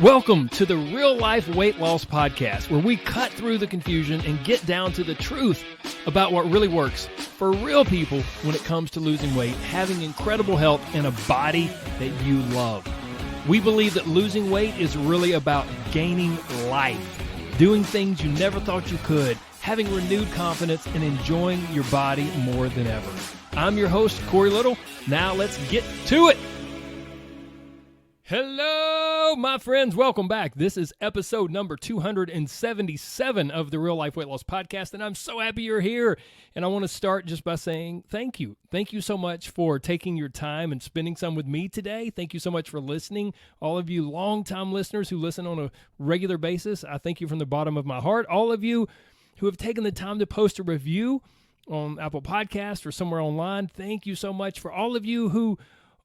Welcome to the Real Life Weight Loss Podcast, where we cut through the confusion and get down to the truth about what really works for real people when it comes to losing weight, having incredible health, and a body that you love. We believe that losing weight is really about gaining life, doing things you never thought you could, having renewed confidence, and enjoying your body more than ever. I'm your host, Corey Little. Now let's get to it. Hello, my friends. Welcome back. This is episode number 277 of the Real Life Weight Loss Podcast, and I'm so happy you're here. And I want to start just by saying thank you. Thank you so much for taking your time and spending some with me today. Thank you so much for listening. All of you longtime listeners who listen on a regular basis, I thank you from the bottom of my heart. All of you who have taken the time to post a review on Apple Podcasts or somewhere online, thank you so much. For all of you who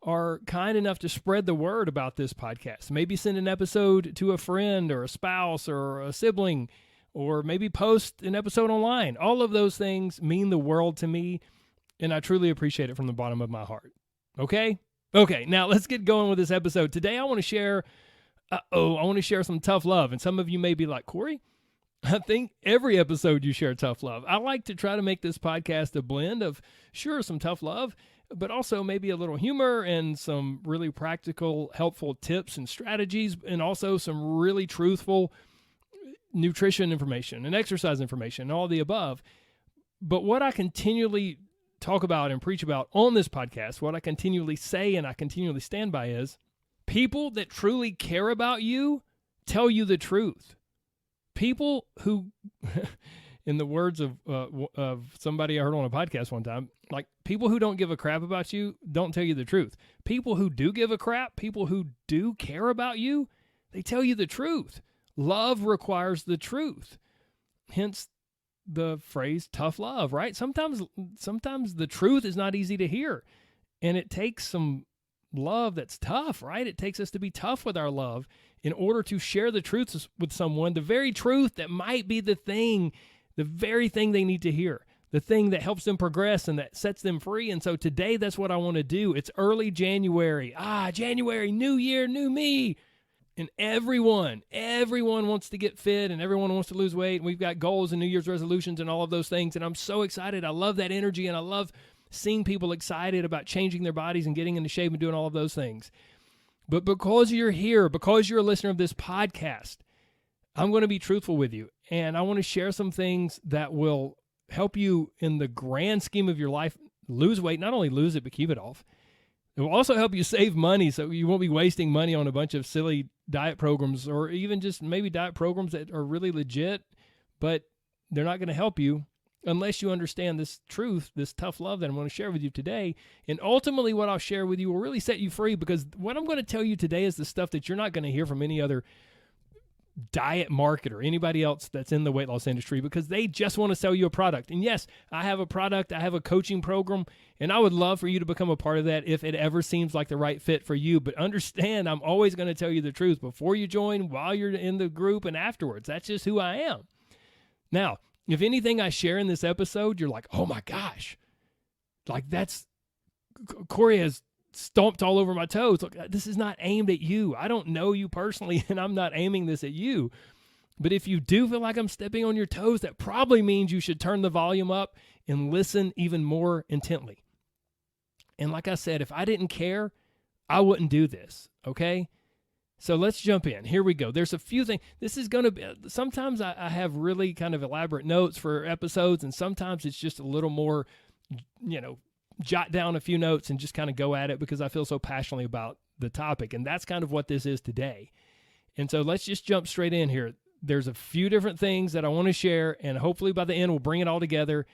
are kind enough to spread the word about this podcast. Maybe send an episode to a friend or a spouse or a sibling, or maybe post an episode online. All of those things mean the world to me, and I truly appreciate it from the bottom of my heart. Okay, now let's get going with this episode. Today I want to share, some tough love. And some of you may be like, Corey, I think every episode you share tough love. I like to try to make this podcast a blend of, sure, some tough love, but also maybe a little humor and some really practical, helpful tips and strategies, and also some really truthful nutrition information and exercise information and all the above. But what I continually talk about and preach about on this podcast, what I continually say and I continually stand by is people that truly care about you tell you the truth. People who, in the words of somebody I heard on a podcast one time, like, people who don't give a crap about you don't tell you the truth. People who do give a crap, people who do care about you, they tell you the truth. Love requires the truth. Hence the phrase tough love, right? Sometimes the truth is not easy to hear, and it takes some love that's tough, right? It takes us to be tough with our love in order to share the truth with someone, the very truth that might be the very thing they need to hear, the thing that helps them progress and that sets them free. And so today, that's what I want to do. It's early January. January, new year, new me. And everyone wants to get fit, and everyone wants to lose weight. And we've got goals and New Year's resolutions and all of those things. And I'm so excited. I love that energy, and I love seeing people excited about changing their bodies and getting into shape and doing all of those things. But because you're here, because you're a listener of this podcast, I'm going to be truthful with you. And I want to share some things that will help you in the grand scheme of your life lose weight, not only lose it, but keep it off. It will also help you save money, so you won't be wasting money on a bunch of silly diet programs, or even just maybe diet programs that are really legit, but they're not going to help you unless you understand this truth, this tough love that I'm going to share with you today. And ultimately what I'll share with you will really set you free, because what I'm going to tell you today is the stuff that you're not going to hear from any other diet marketer, anybody else that's in the weight loss industry, because they just want to sell you a product. And yes, I have a product, I have a coaching program, and I would love for you to become a part of that if it ever seems like the right fit for you. But understand, I'm always going to tell you the truth before you join, while you're in the group, and afterwards. That's just who I am. Now, if anything I share in this episode, you're like, oh my gosh, like Corey has stomped all over my toes. Look, this is not aimed at you. I don't know you personally, and I'm not aiming this at you. But if you do feel like I'm stepping on your toes, that probably means you should turn the volume up and listen even more intently. And like I said, if I didn't care, I wouldn't do this, okay? So let's jump in. Here we go. There's a few things. This is going to be, sometimes I have really kind of elaborate notes for episodes, and sometimes it's just a little more, jot down a few notes and just kind of go at it because I feel so passionately about the topic. And that's kind of what this is today. And so let's just jump straight in here. There's a few different things that I want to share, and hopefully by the end we'll bring it all together,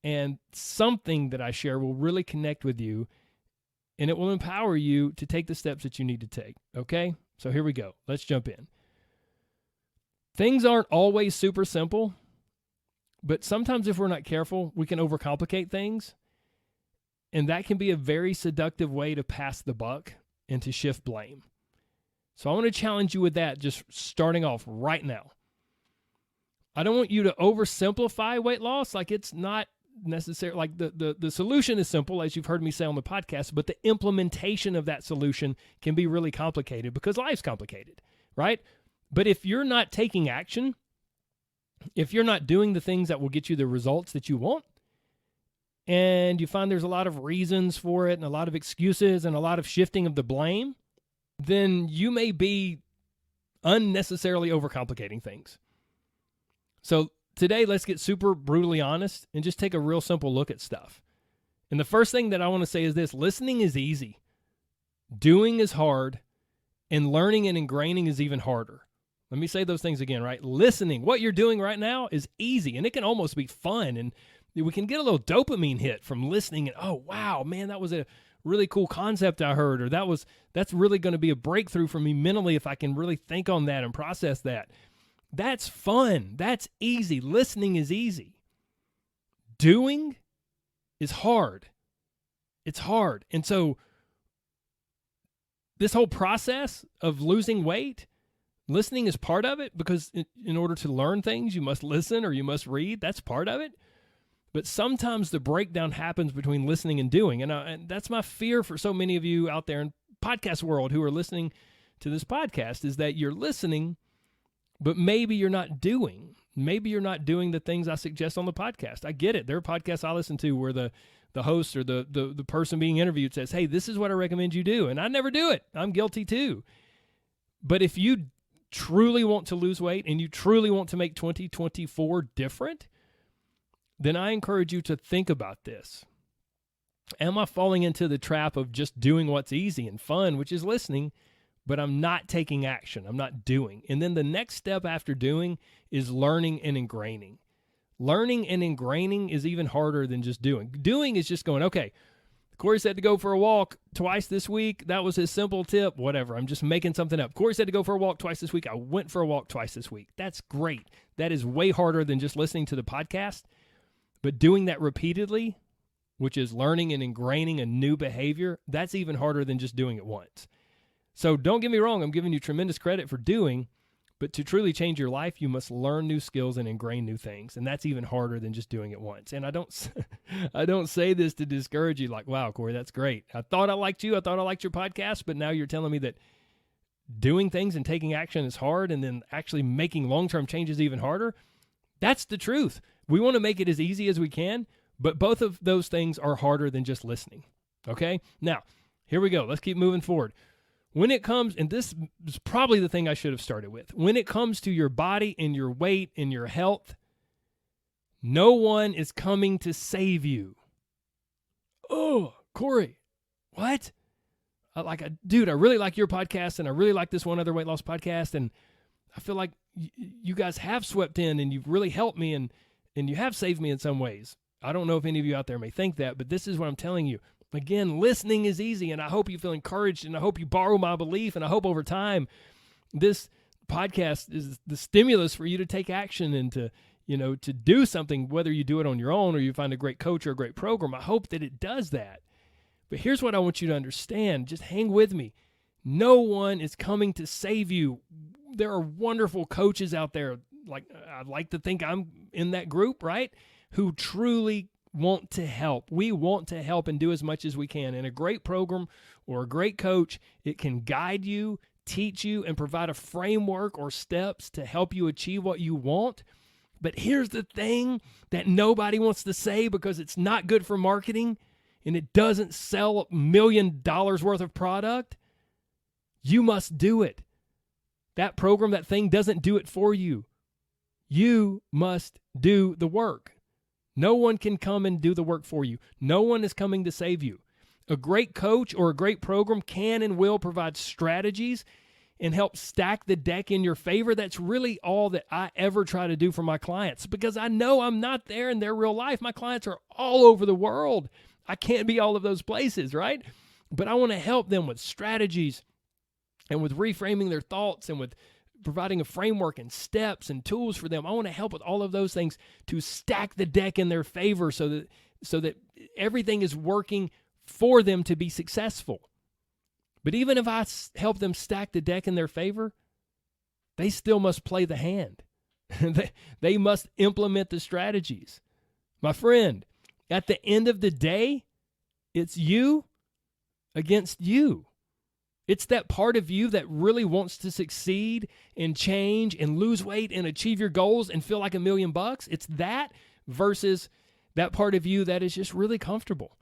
and something that I share will really connect with you, and it will empower you to take the steps that you need to take. Okay? So here we go. Let's jump in. Things aren't always super simple, but sometimes if we're not careful, we can overcomplicate things. And that can be a very seductive way to pass the buck and to shift blame. So I want to challenge you with that, just starting off right now. I don't want you to oversimplify weight loss. Like, it's not necessary. Like, the solution is simple, as you've heard me say on the podcast, but the implementation of that solution can be really complicated because life's complicated. right? But if you're not taking action, if you're not doing the things that will get you the results that you want, and you find there's a lot of reasons for it and a lot of excuses and a lot of shifting of the blame, then you may be unnecessarily overcomplicating things. So today, let's get super brutally honest and just take a real simple look at stuff. And the first thing that I want to say is this: listening is easy, doing is hard, and learning and ingraining is even harder. Let me say those things again, right? Listening, what you're doing right now, is easy, and it can almost be fun, and we can get a little dopamine hit from listening, and oh, wow, man, that was a really cool concept I heard, or that's really going to be a breakthrough for me mentally if I can really think on that and process that. That's fun. That's easy. Listening is easy. Doing is hard. It's hard. And so this whole process of losing weight, listening is part of it, because in order to learn things, you must listen or you must read. That's part of it. But sometimes the breakdown happens between listening and doing. And that's my fear for so many of you out there in podcast world who are listening to this podcast, is that you're listening, but maybe you're not doing. Maybe you're not doing the things I suggest on the podcast. I get it. There are podcasts I listen to where the host or the person being interviewed says, hey, this is what I recommend you do. And I never do it. I'm guilty too. But if you truly want to lose weight and you truly want to make 2024 different, then I encourage you to think about this. Am I falling into the trap of just doing what's easy and fun, which is listening, but I'm not taking action? I'm not doing. And then the next step after doing is learning and ingraining. Learning and ingraining is even harder than just doing. Doing is just going, okay, Corey said to go for a walk twice this week. That was his simple tip. Whatever. I'm just making something up. Corey said to go for a walk twice this week. I went for a walk twice this week. That's great. That is way harder than just listening to the podcast. But doing that repeatedly, which is learning and ingraining a new behavior, that's even harder than just doing it once. So don't get me wrong. I'm giving you tremendous credit for doing, but to truly change your life, you must learn new skills and ingrain new things. And that's even harder than just doing it once. And I don't say this to discourage you like, wow, Corey, that's great. I thought I liked you. I thought I liked your podcast, but now you're telling me that doing things and taking action is hard, and then actually making long-term changes even harder. That's the truth. We want to make it as easy as we can, but both of those things are harder than just listening. Okay? Now, here we go. Let's keep moving forward. When it comes, and this is probably the thing I should have started with, when it comes to your body and your weight and your health, no one is coming to save you. Oh, Corey, what? Dude, I really like your podcast, and I really like this one other weight loss podcast, and I feel like you guys have swept in, and you've really helped me, and you have saved me in some ways. I don't know if any of you out there may think that, but this is what I'm telling you. Again, listening is easy, and I hope you feel encouraged, and I hope you borrow my belief, and I hope over time this podcast is the stimulus for you to take action and to do something, whether you do it on your own or you find a great coach or a great program. I hope that it does that. But here's what I want you to understand. Just hang with me. No one is coming to save you. There are wonderful coaches out there, like I'd like to think I'm in that group, right, who truly want to help. We want to help and do as much as we can. And a great program or a great coach, it can guide you, teach you, and provide a framework or steps to help you achieve what you want. But here's the thing that nobody wants to say because it's not good for marketing and it doesn't sell $1 million worth of product. You must do it. That program, that thing doesn't do it for you. You must do the work. No one can come and do the work for you. No one is coming to save you. A great coach or a great program can and will provide strategies and help stack the deck in your favor. That's really all that I ever try to do for my clients, because I know I'm not there in their real life. My clients are all over the world. I can't be all of those places, right? But I want to help them with strategies and with reframing their thoughts and with providing a framework and steps and tools for them. I want to help with all of those things to stack the deck in their favor so that everything is working for them to be successful. But even if I help them stack the deck in their favor, they still must play the hand. They must implement the strategies. My friend, at the end of the day, it's you against you. It's that part of you that really wants to succeed and change and lose weight and achieve your goals and feel like $1,000,000. It's that versus that part of you that is just really comfortable.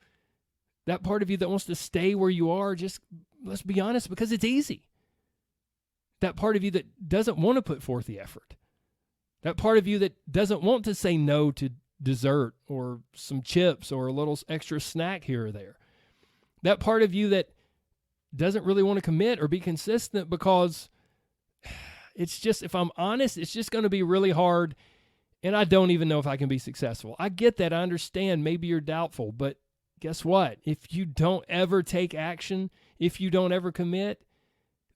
That part of you that wants to stay where you are, just, let's be honest, because it's easy. That part of you that doesn't want to put forth the effort. That part of you that doesn't want to say no to dessert or some chips or a little extra snack here or there. That part of you that doesn't really want to commit or be consistent because it's just, if I'm honest, it's just going to be really hard and I don't even know if I can be successful. I get that. I understand. Maybe you're doubtful, but guess what? If you don't ever take action, if you don't ever commit,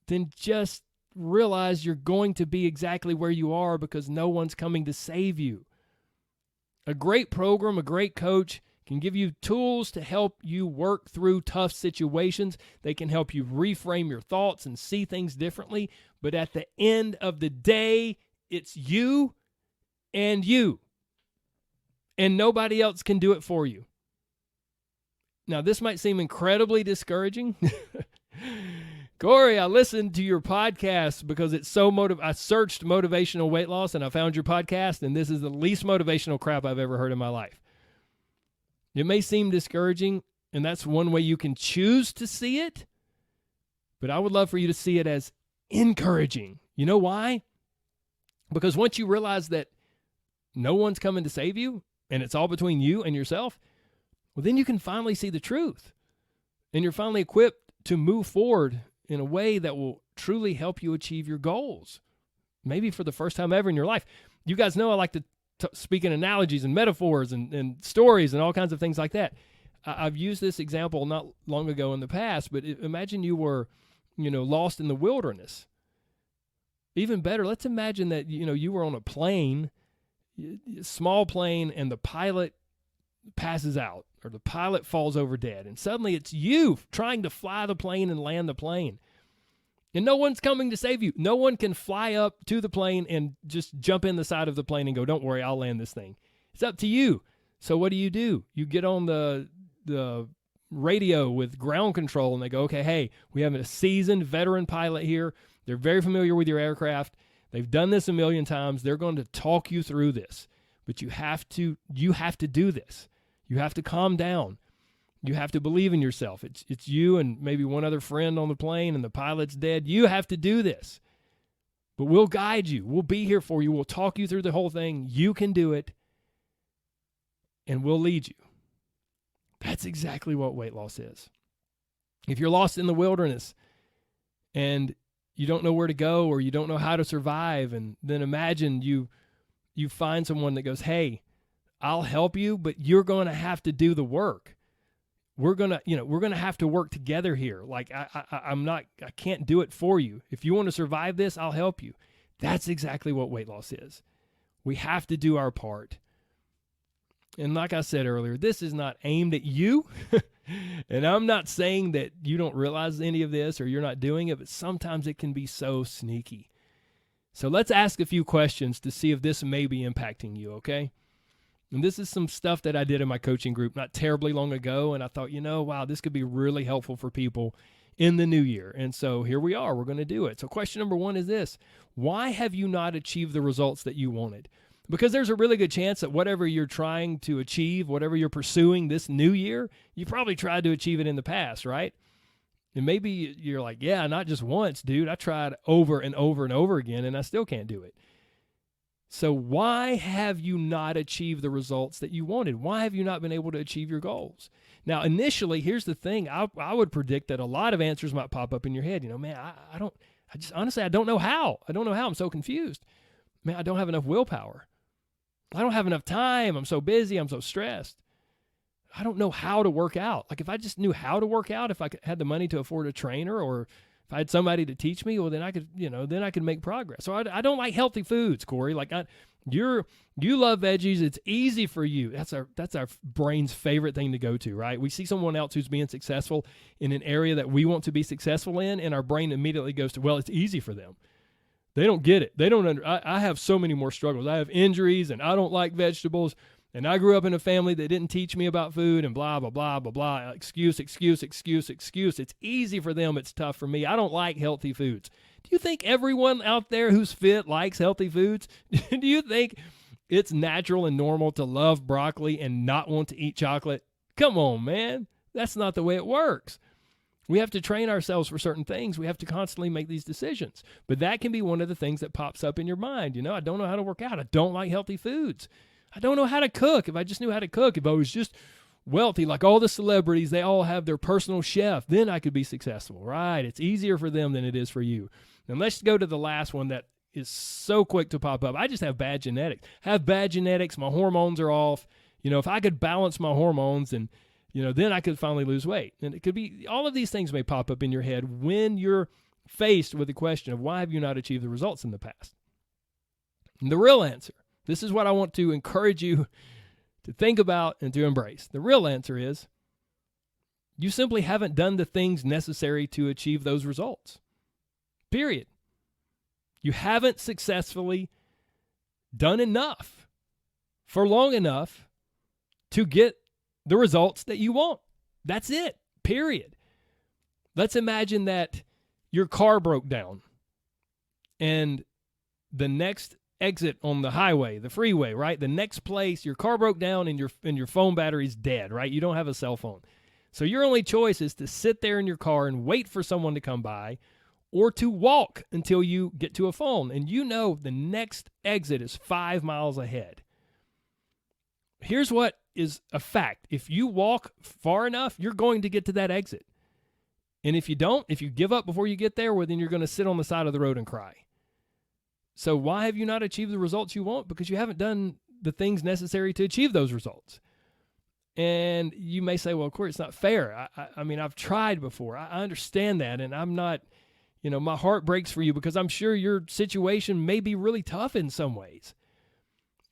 then just realize you're going to be exactly where you are because no one's coming to save you. A great program, a great coach can give you tools to help you work through tough situations. They can help you reframe your thoughts and see things differently. But at the end of the day, it's you and you. And nobody else can do it for you. Now, this might seem incredibly discouraging. Corey, I listened to your podcast because it's so I searched motivational weight loss and I found your podcast, and this is the least motivational crap I've ever heard in my life. It may seem discouraging, and that's one way you can choose to see it, but I would love for you to see it as encouraging. You know why? Because once you realize that no one's coming to save you, and it's all between you and yourself, well, then you can finally see the truth, and you're finally equipped to move forward in a way that will truly help you achieve your goals, maybe for the first time ever in your life. You guys know I like to speak in analogies and metaphors and stories and all kinds of things like that. I've used this example not long ago in the past, but imagine you were, lost in the wilderness. Even better, let's imagine that, you were on a plane, small plane, and the pilot passes out or the pilot falls over dead. And suddenly it's you trying to fly the plane and land the plane. And no one's coming to save you. No one can fly up to the plane and just jump in the side of the plane and go, don't worry, I'll land this thing. It's up to you. So what do? You get on the radio with ground control and they go, okay, hey, we have a seasoned veteran pilot here. They're very familiar with your aircraft. They've done this 1,000,000 times. They're going to talk you through this. But you have to do this. You have to calm down. You have to believe in yourself. It's you and maybe one other friend on the plane and the pilot's dead. You have to do this. But we'll guide you. We'll be here for you. We'll talk you through the whole thing. You can do it. And we'll lead you. That's exactly what weight loss is. If you're lost in the wilderness and you don't know where to go or you don't know how to survive, and then imagine you find someone that goes, hey, I'll help you, but you're going to have to do the work. We're going to have to work together here. Like I can't do it for you. If you want to survive this, I'll help you. That's exactly what weight loss is. We have to do our part. And like I said earlier, this is not aimed at you. And I'm not saying that you don't realize any of this or you're not doing it, but sometimes it can be so sneaky. So let's ask a few questions to see if this may be impacting you, okay? And this is some stuff that I did in my coaching group not terribly long ago, and I thought, wow, this could be really helpful for people in the new year. And so here we are. We're going to do it. So question number 1 is this. Why have you not achieved the results that you wanted? Because there's a really good chance that whatever you're trying to achieve, whatever you're pursuing this new year, you probably tried to achieve it in the past, right? And maybe you're like, yeah, not just once, dude. I tried over and over and over again, and I still can't do it. So why have you not achieved the results that you wanted? Why have you not been able to achieve your goals? Now, initially, here's the thing. I would predict that a lot of answers might pop up in your head. Man, honestly, I don't know how. I don't know how. I'm so confused. Man, I don't have enough willpower. I don't have enough time. I'm so busy. I'm so stressed. I don't know how to work out. Like if I just knew how to work out, if I had the money to afford a trainer or if I had somebody to teach me, well, then I could, then I could make progress. So I don't like healthy foods, Corey. Like you love veggies. It's easy for you. That's our brain's favorite thing to go to, right? We see someone else who's being successful in an area that we want to be successful in, and our brain immediately goes to, well, it's easy for them. They don't get it. They don't I have so many more struggles. I have injuries, and I don't like vegetables, And I grew up in a family that didn't teach me about food and blah, blah, blah, blah, blah. Excuse. It's easy for them. It's tough for me. I don't like healthy foods. Do you think everyone out there who's fit likes healthy foods? Do you think it's natural and normal to love broccoli and not want to eat chocolate? Come on, man. That's not the way it works. We have to train ourselves for certain things. We have to constantly make these decisions. But that can be one of the things that pops up in your mind. I don't know how to work out. I don't like healthy foods. I don't know how to cook. If I just knew how to cook, if I was just wealthy, like all the celebrities, they all have their personal chef, then I could be successful, right? It's easier for them than it is for you. And let's go to the last one that is so quick to pop up. I just have bad genetics. My hormones are off. If I could balance my hormones and, then I could finally lose weight. And it could be, all of these things may pop up in your head when you're faced with the question of why have you not achieved the results in the past? And the real answer, this is what I want to encourage you to think about and to embrace. The real answer is you simply haven't done the things necessary to achieve those results. Period. You haven't successfully done enough for long enough to get the results that you want. That's it. Period. Let's imagine that your car broke down and the next exit on the highway, the freeway, right? The next place, your car broke down and your phone battery's dead, right? You don't have a cell phone. So your only choice is to sit there in your car and wait for someone to come by, or to walk until you get to a phone. And the next exit is 5 miles ahead. Here's what is a fact. If you walk far enough, you're going to get to that exit. And if you don't, if you give up before you get there, well, then you're going to sit on the side of the road and cry. So why have you not achieved the results you want? Because you haven't done the things necessary to achieve those results. And you may say, well, Corey, it's not fair. I mean, I've tried before. I understand that. And I'm not, my heart breaks for you because I'm sure your situation may be really tough in some ways.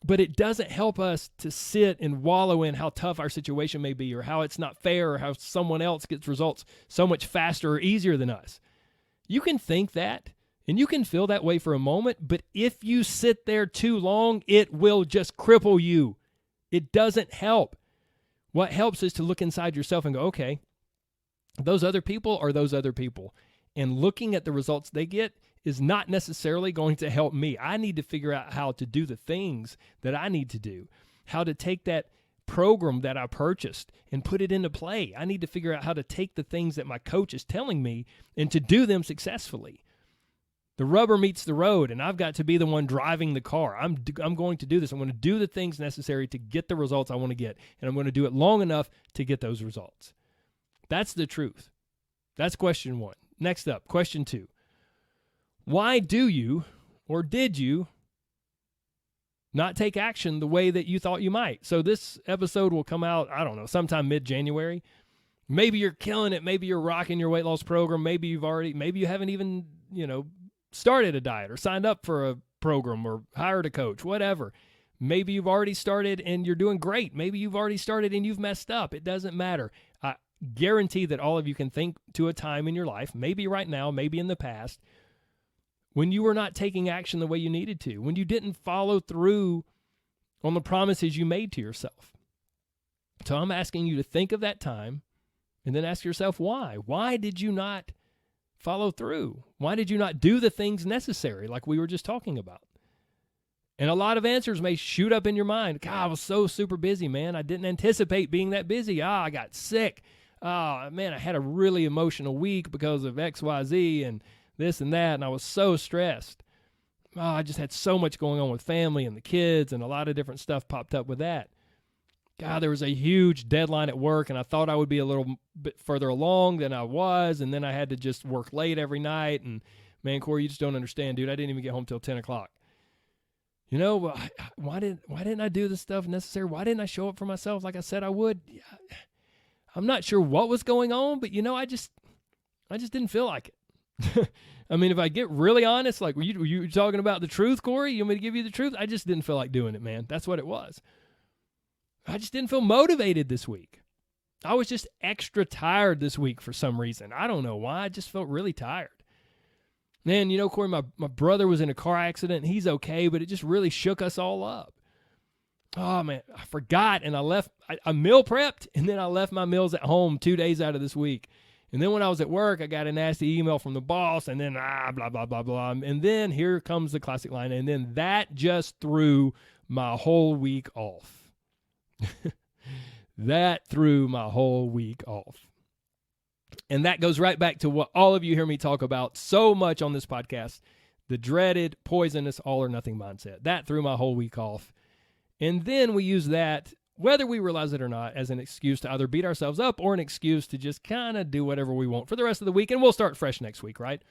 But it doesn't help us to sit and wallow in how tough our situation may be, or how it's not fair, or how someone else gets results so much faster or easier than us. You can think that, and you can feel that way for a moment, but if you sit there too long, it will just cripple you. It doesn't help. What helps is to look inside yourself and go, okay, those other people are those other people. And looking at the results they get is not necessarily going to help me. I need to figure out how to do the things that I need to do, how to take that program that I purchased and put it into play. I need to figure out how to take the things that my coach is telling me and to do them successfully. The rubber meets the road, and I've got to be the one driving the car. I'm going to do this. I'm going to do the things necessary to get the results I want to get, and I'm going to do it long enough to get those results. That's the truth. That's question one. Next up, question two. Why do you, or did you, not take action the way that you thought you might? So this episode will come out, sometime mid-January. Maybe you're killing it. Maybe you're rocking your weight loss program. Maybe you haven't even, started a diet or signed up for a program or hired a coach, whatever. Maybe you've already started and you're doing great. Maybe you've already started and you've messed up. It doesn't matter. I guarantee that all of you can think to a time in your life, maybe right now, maybe in the past, when you were not taking action the way you needed to, when you didn't follow through on the promises you made to yourself. So I'm asking you to think of that time and then ask yourself why. Why did you not follow through? Why did you not do the things necessary like we were just talking about? And a lot of answers may shoot up in your mind. God, I was so super busy, man. I didn't anticipate being that busy. I got sick. Man, I had a really emotional week because of XYZ and this and that, and I was so stressed. I just had so much going on with family and the kids, and a lot of different stuff popped up with that. God, there was a huge deadline at work, and I thought I would be a little bit further along than I was, and then I had to just work late every night, and man, Corey, you just don't understand, dude. I didn't even get home till 10 o'clock. Why didn't I do the stuff necessary? Why didn't I show up for myself like I said I would? I'm not sure what was going on, but I just didn't feel like it. I mean, if I get really honest, like, were you talking about the truth, Corey? You want me to give you the truth? I just didn't feel like doing it, man. That's what it was. I just didn't feel motivated this week. I was just extra tired this week for some reason. I don't know why. I just felt really tired. Man, Corey, my brother was in a car accident. He's okay, but it just really shook us all up. oh man, I forgot, and I meal prepped, and then I left my meals at home 2 days out of this week. And then when I was at work, I got a nasty email from the boss, and then blah, blah, blah, blah. And then here comes the classic line, and then that just threw my whole week off. That threw my whole week off. And that goes right back to what all of you hear me talk about so much on this podcast, the dreaded, poisonous, all-or-nothing mindset. That threw my whole week off. And then we use that, whether we realize it or not, as an excuse to either beat ourselves up or an excuse to just kind of do whatever we want for the rest of the week, and we'll start fresh next week, right?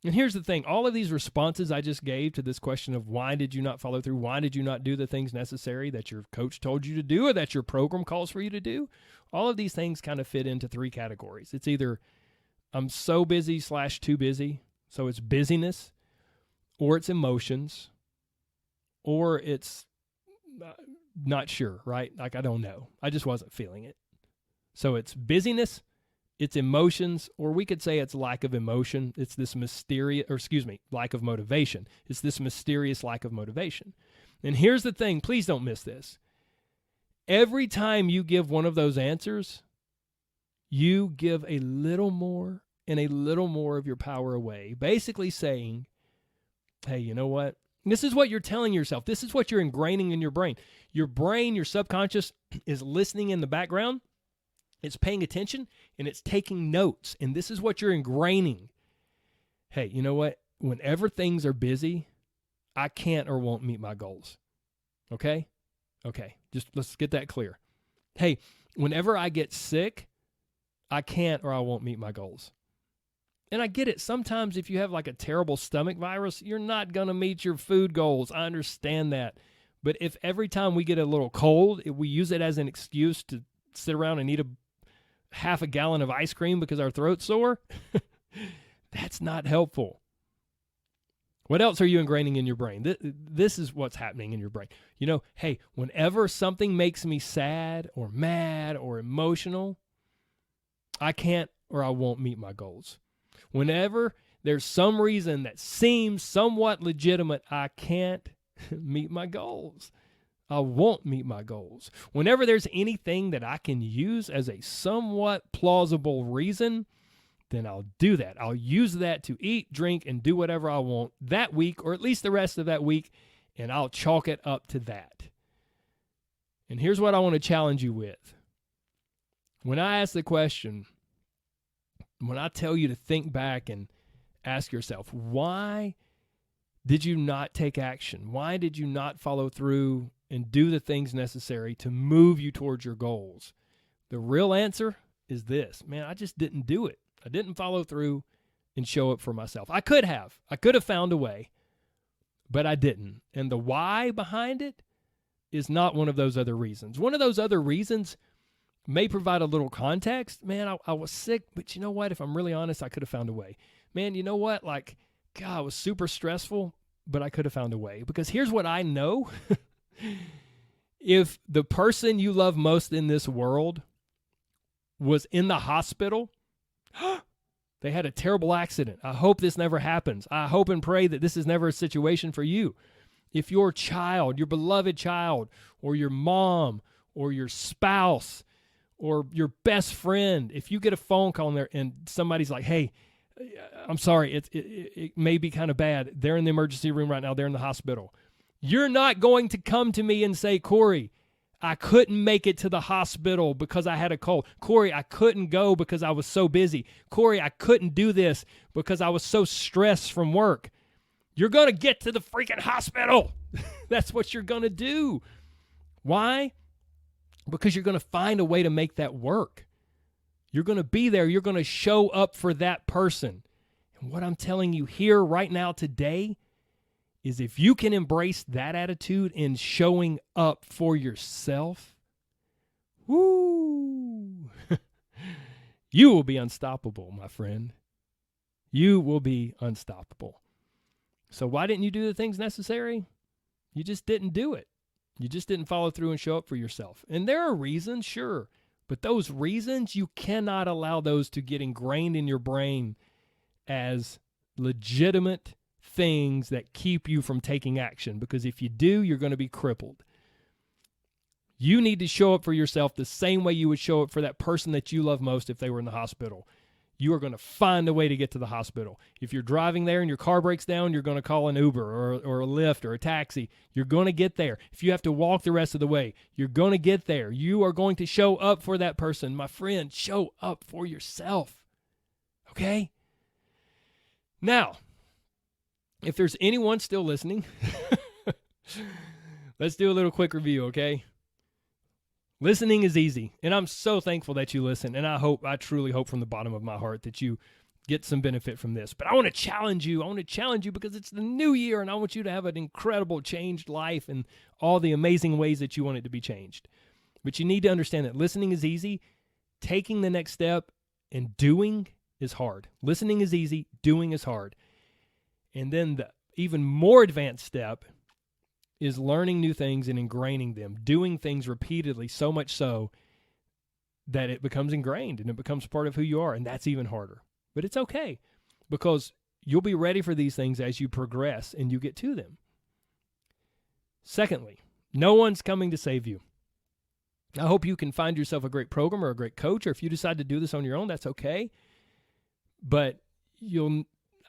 And here's the thing. All of these responses I just gave to this question of why did you not follow through, why did you not do the things necessary that your coach told you to do or that your program calls for you to do, all of these things kind of fit into 3 categories. It's either I'm so busy / too busy, so it's busyness, or it's emotions, or it's not sure, right? Like, I don't know. I just wasn't feeling it. So it's busyness, it's emotions, or we could say it's lack of emotion. It's this lack of motivation. It's this mysterious lack of motivation. And here's the thing, please don't miss this. Every time you give one of those answers, you give a little more and a little more of your power away, basically saying, hey, you know what? This is what you're telling yourself. This is what you're ingraining in your brain. Your brain, your subconscious, is listening in the background. It's paying attention, and it's taking notes. And this is what you're ingraining. Hey, you know what? Whenever things are busy, I can't or won't meet my goals. Okay? Okay, just let's get that clear. Hey, whenever I get sick, I can't or I won't meet my goals. And I get it. Sometimes if you have like a terrible stomach virus, you're not going to meet your food goals. I understand that. But if every time we get a little cold, if we use it as an excuse to sit around and eat a half a gallon of ice cream because our throat's sore, that's not helpful. What else are you ingraining in your brain? This is what's happening in your brain. You know, hey, whenever something makes me sad or mad or emotional, I can't or I won't meet my goals. Whenever there's some reason that seems somewhat legitimate, I can't meet my goals. I won't meet my goals. Whenever there's anything that I can use as a somewhat plausible reason, then I'll do that. I'll use that to eat, drink, and do whatever I want that week, or at least the rest of that week, and I'll chalk it up to that. And here's what I want to challenge you with. When I ask the question, when I tell you to think back and ask yourself, why did you not take action? Why did you not follow through and do the things necessary to move you towards your goals? The real answer is this. Man, I just didn't do it. I didn't follow through and show up for myself. I could have. I could have found a way, but I didn't. And the why behind it is not one of those other reasons. One of those other reasons may provide a little context. Man, I was sick, but you know what? If I'm really honest, I could have found a way. Man, you know what? Like, God, it was super stressful, but I could have found a way. Because here's what I know. If the person you love most in this world was in the hospital, they had a terrible accident. I hope this never happens. I hope and pray that this is never a situation for you. If your child, your beloved child, or your mom, or your spouse, or your best friend, if you get a phone call in there and somebody's like, hey, I'm sorry, it may be kind of bad. They're in the emergency room right now. They're in the hospital. You're not going to come to me and say, Corey, I couldn't make it to the hospital because I had a cold. Corey, I couldn't go because I was so busy. Corey, I couldn't do this because I was so stressed from work. You're going to get to the freaking hospital. That's what you're going to do. Why? Because you're going to find a way to make that work. You're going to be there. You're going to show up for that person. And what I'm telling you here right now today is if you can embrace that attitude in showing up for yourself, woo, you will be unstoppable, my friend. You will be unstoppable. So why didn't you do the things necessary? You just didn't do it. You just didn't follow through and show up for yourself. And there are reasons, sure, but those reasons, you cannot allow those to get ingrained in your brain as legitimate things that keep you from taking action, because if you do, you're going to be crippled. You need to show up for yourself the same way you would show up for that person that you love most if they were in the hospital. You are going to find a way to get to the hospital. If you're driving there and your car breaks down, you're going to call an Uber or a Lyft or a taxi. You're going to get there. If you have to walk the rest of the way, you're going to get there. You are going to show up for that person. My friend, show up for yourself. Okay? Now, if there's anyone still listening, let's do a little quick review, okay? Listening is easy, and I'm so thankful that you listen, and I truly hope from the bottom of my heart that you get some benefit from this. But I want to challenge you. I want to challenge you because it's the new year, and I want you to have an incredible changed life and all the amazing ways that you want it to be changed. But you need to understand that listening is easy. Taking the next step and doing is hard. Listening is easy. Doing is hard. And then the even more advanced step is learning new things and ingraining them, doing things repeatedly, so much so that it becomes ingrained and it becomes part of who you are, and that's even harder. But it's okay because you'll be ready for these things as you progress and you get to them. Secondly, no one's coming to save you. I hope you can find yourself a great program or a great coach, or if you decide to do this on your own, that's okay. But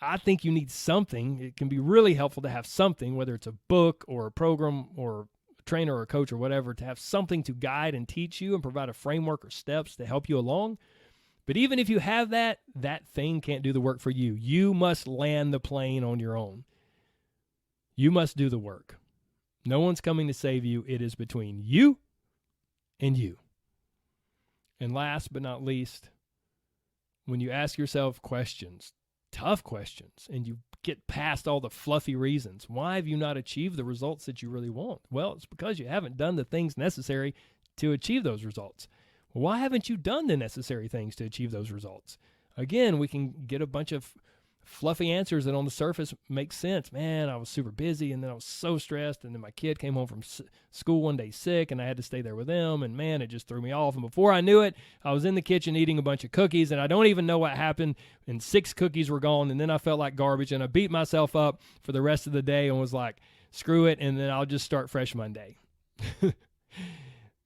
I think you need something. It can be really helpful to have something, whether it's a book or a program or a trainer or a coach or whatever, to have something to guide and teach you and provide a framework or steps to help you along. But even if you have that thing can't do the work for you. You must land the plane on your own. You must do the work. No one's coming to save you. It is between you and you. And last but not least, when you ask yourself questions, tough questions, and you get past all the fluffy reasons. Why have you not achieved the results that you really want? Well, it's because you haven't done the things necessary to achieve those results. Why haven't you done the necessary things to achieve those results? Again, we can get a bunch of fluffy answers that on the surface make sense. Man, I was super busy, and then I was so stressed, and then my kid came home from school one day sick, and I had to stay there with them, and man, it just threw me off. And before I knew it, I was in the kitchen eating a bunch of cookies, and I don't even know what happened, and 6 cookies were gone, and then I felt like garbage, and I beat myself up for the rest of the day and was like, screw it, and then I'll just start fresh Monday.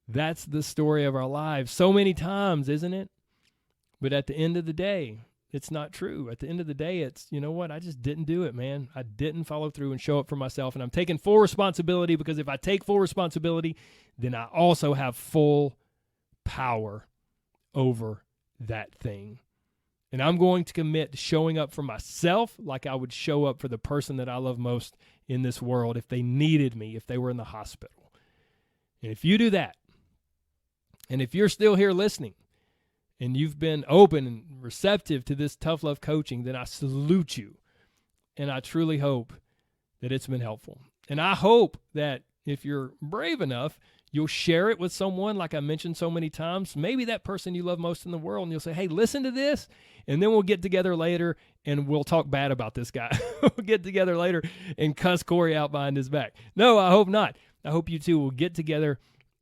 That's the story of our lives so many times, isn't it? But at the end of the day, it's not true. At the end of the day, it's, you know what? I just didn't do it, man. I didn't follow through and show up for myself. And I'm taking full responsibility, because if I take full responsibility, then I also have full power over that thing. And I'm going to commit to showing up for myself like I would show up for the person that I love most in this world if they needed me, if they were in the hospital. And if you do that, and if you're still here listening, and you've been open and receptive to this tough love coaching, then I salute you. And I truly hope that it's been helpful. And I hope that if you're brave enough, you'll share it with someone, like I mentioned so many times, maybe that person you love most in the world, and you'll say, hey, listen to this, and then we'll get together later and we'll talk bad about this guy. We'll get together later and cuss Corey out behind his back. No, I hope not. I hope you two will get together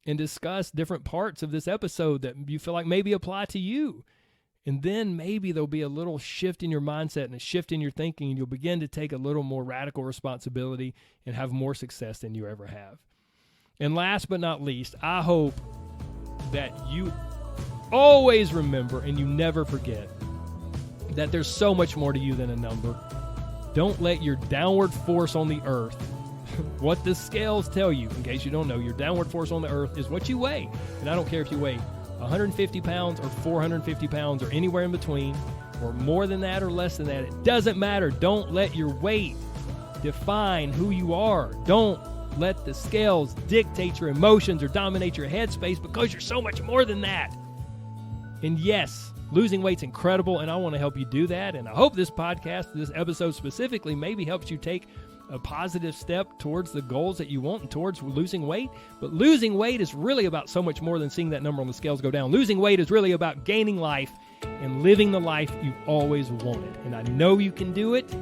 and discuss different parts of this episode that you feel like maybe apply to you. And then maybe there'll be a little shift in your mindset and a shift in your thinking, and you'll begin to take a little more radical responsibility and have more success than you ever have. And last but not least, I hope that you always remember and you never forget that there's so much more to you than a number. Don't let your downward force on the earth, what the scales tell you, in case you don't know, your downward force on the earth is what you weigh. And I don't care if you weigh 150 pounds or 450 pounds or anywhere in between, or more than that or less than that. It doesn't matter. Don't let your weight define who you are. Don't let the scales dictate your emotions or dominate your headspace, because you're so much more than that. And yes, losing weight's incredible, and I want to help you do that. And I hope this podcast, this episode specifically, maybe helps you take a positive step towards the goals that you want and towards losing weight. But losing weight is really about so much more than seeing that number on the scales go down. Losing weight is really about gaining life and living the life you've always wanted. And I know you can do it.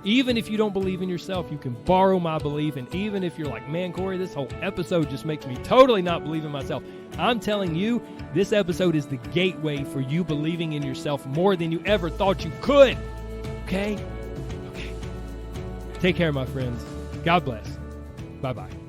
Even if you don't believe in yourself, you can borrow my belief. And even if you're like, man, Corey, this whole episode just makes me totally not believe in myself, I'm telling you, this episode is the gateway for you believing in yourself more than you ever thought you could. Okay? Take care, my friends. God bless. Bye-bye.